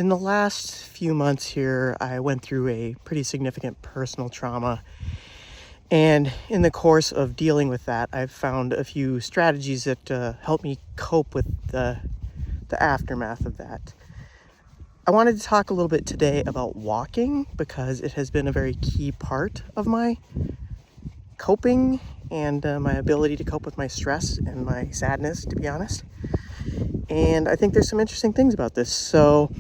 In the last few months here, I went through a pretty significant personal trauma. And in the course of dealing with that, I've found a few strategies that help me cope with the aftermath of that. I wanted to talk a little bit today about walking because it has been a very key part of my coping and my ability to cope with my stress and my sadness, to be honest. And I think there's some interesting things about this. So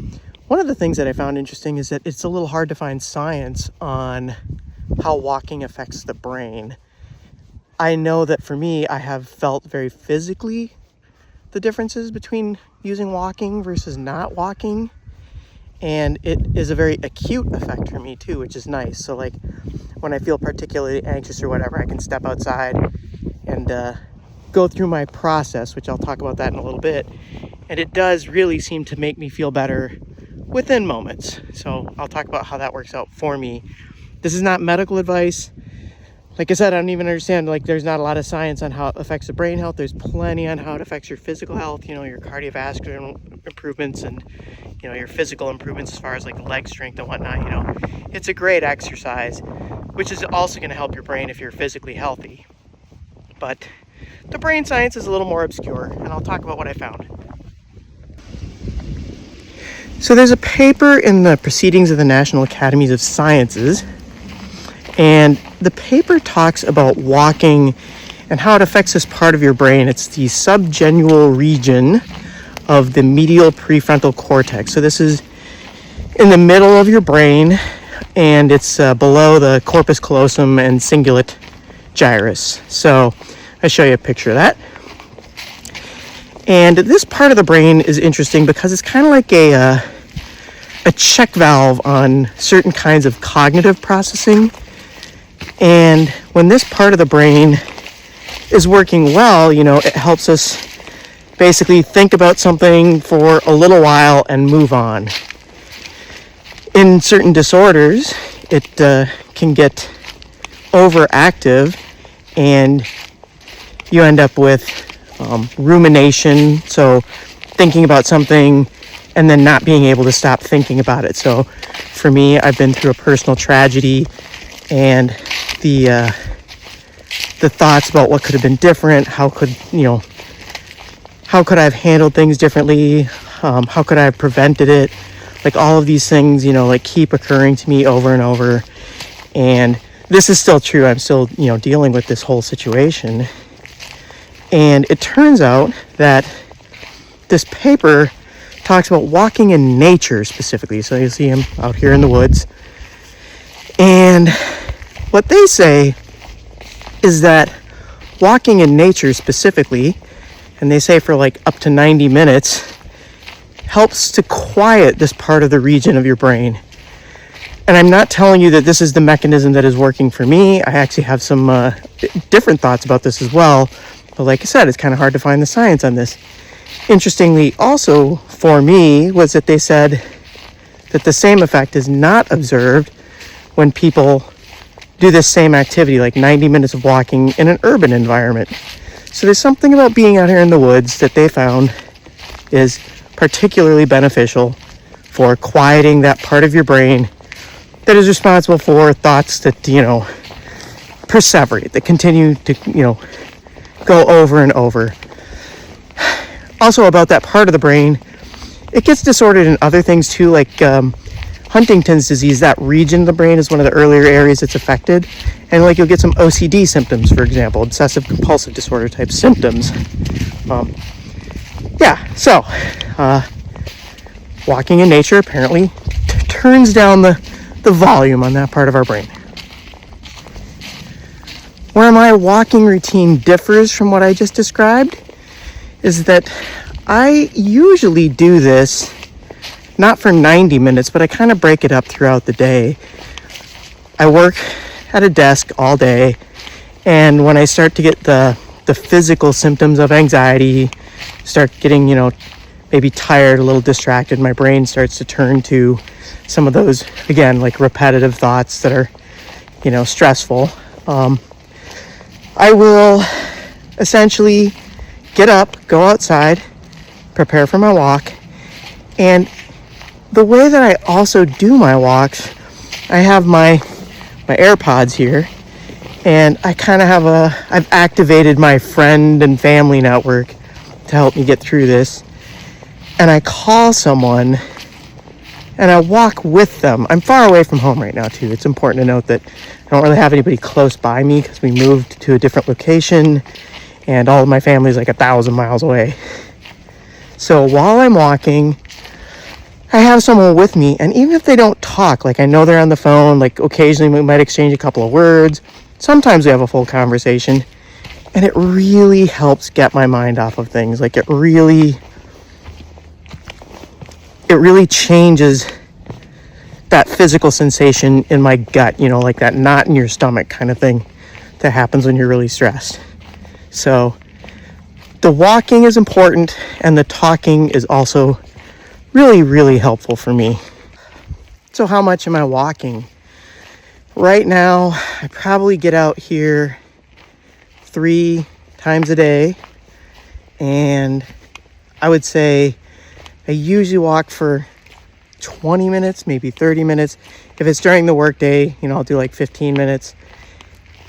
one of the things that I found interesting is that it's a little hard to find science on how walking affects the brain. I know that for me, I have felt very physically the differences between using walking versus not walking. And it is a very acute effect for me too, which is nice. So like when I feel particularly anxious or whatever, I can step outside and go through my process, which I'll talk about that in a little bit. And it does really seem to make me feel better within moments. So I'll talk about how that works out for me. This is not medical advice. Like I said, I don't even understand, like there's not a lot of science on how it affects the brain health. There's plenty on how it affects your physical health, your cardiovascular improvements and, your physical improvements as far as like leg strength and whatnot. It's a great exercise, which is also going to help your brain if you're physically healthy. But the brain science is a little more obscure, and I'll talk about what I found. So there's a paper in the Proceedings of the National Academies of Sciences, and the paper talks about walking and how it affects this part of your brain. It's the subgenual region of the medial prefrontal cortex. So this is in the middle of your brain, and it's below the corpus callosum and cingulate gyrus. So I'll show you a picture of that. And this part of the brain is interesting because it's kind of like a check valve on certain kinds of cognitive processing. And when this part of the brain is working well, it helps us basically think about something for a little while and move on. In certain disorders, it can get overactive and you end up with rumination, so thinking about something and then not being able to stop thinking about it. So for me, I've been through a personal tragedy, and the thoughts about what could have been different, how could I have handled things differently, how could I have prevented it, like all of these things, keep occurring to me over and over. And this is still true. I'm still, dealing with this whole situation. And it turns out that this paper talks about walking in nature specifically. So you see him out here in the woods. And what they say is that walking in nature specifically, and they say for like up to 90 minutes, helps to quiet this part of the region of your brain. And I'm not telling you that this is the mechanism that is working for me. I actually have some different thoughts about this as well. But like I said, it's kind of hard to find the science on this. Interestingly, also for me, was that they said that the same effect is not observed when people do this same activity, like 90 minutes of walking in an urban environment. So there's something about being out here in the woods that they found is particularly beneficial for quieting that part of your brain that is responsible for thoughts that, perseverate, that continue to, go over and over. Also about that part of the brain, it gets disordered in other things too, like Huntington's disease. That region of the brain is one of the earlier areas that's affected. And like you'll get some OCD symptoms, for example, obsessive compulsive disorder type symptoms. So walking in nature apparently turns down the volume on that part of our brain. Where my walking routine differs from what I just described is that I usually do this not for 90 minutes, but I kind of break it up throughout the day. I work at a desk all day, and when I start to get the physical symptoms of anxiety, start getting, maybe tired, a little distracted, my brain starts to turn to some of those, again, like repetitive thoughts that are, stressful. I will essentially get up, go outside, prepare for my walk, and the way that I also do my walks, I have my AirPods here, and I kind of have I've activated my friend and family network to help me get through this. And I call someone and I walk with them. I'm far away from home right now too. It's important to note that I don't really have anybody close by me because we moved to a different location and all of my family is like 1,000 miles away. So while I'm walking, I have someone with me, and even if they don't talk, like I know they're on the phone, like occasionally we might exchange a couple of words. Sometimes we have a full conversation, and it really helps get my mind off of things. Like it really changes that physical sensation in my gut, you know, like that knot in your stomach kind of thing that happens when you're really stressed. So the walking is important, and the talking is also really, really helpful for me. So how much am I walking? Right now, I probably get out here 3 times a day, and I would say I usually walk for 20 minutes, maybe 30 minutes. If it's during the workday, you know, I'll do like 15 minutes.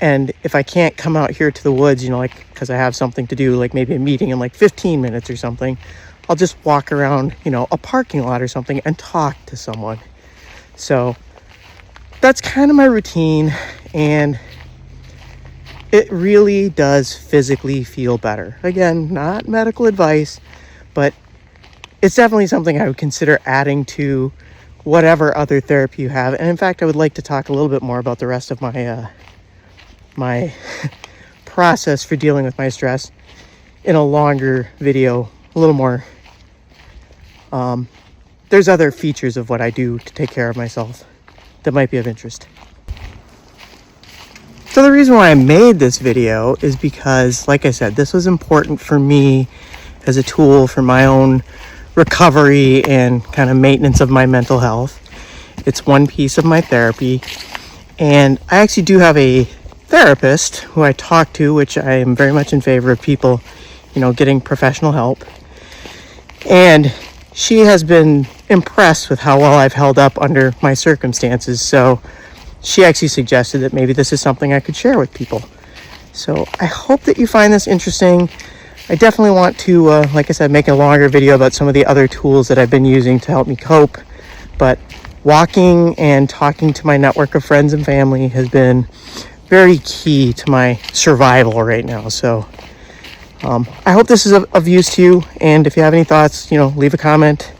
And if I can't come out here to the woods, you know, like because I have something to do, like maybe a meeting in like 15 minutes or something, I'll just walk around, you know, a parking lot or something and talk to someone. So that's kind of my routine, and it really does physically feel better. Again, not medical advice, but it's definitely something I would consider adding to whatever other therapy you have. And in fact, I would like to talk a little bit more about the rest of my my process for dealing with my stress in a longer video, a little more. There's other features of what I do to take care of myself that might be of interest. So the reason why I made this video is because, like I said, this was important for me as a tool for my own recovery and kind of maintenance of my mental health. It's one piece of my therapy, and I actually do have a therapist who I talk to, which I am very much in favor of people, you know, getting professional help. And she has been impressed with how well I've held up under my circumstances. So she actually suggested that maybe this is something I could share with people. So I hope that you find this interesting. I definitely want to, like I said, make a longer video about some of the other tools that I've been using to help me cope. But walking and talking to my network of friends and family has been very key to my survival right now. So I hope this is of use to you. And if you have any thoughts, you know, leave a comment.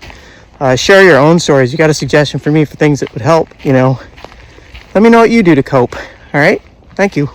Share your own stories. You got a suggestion for me for things that would help, you know, let me know what you do to cope. All right. Thank you.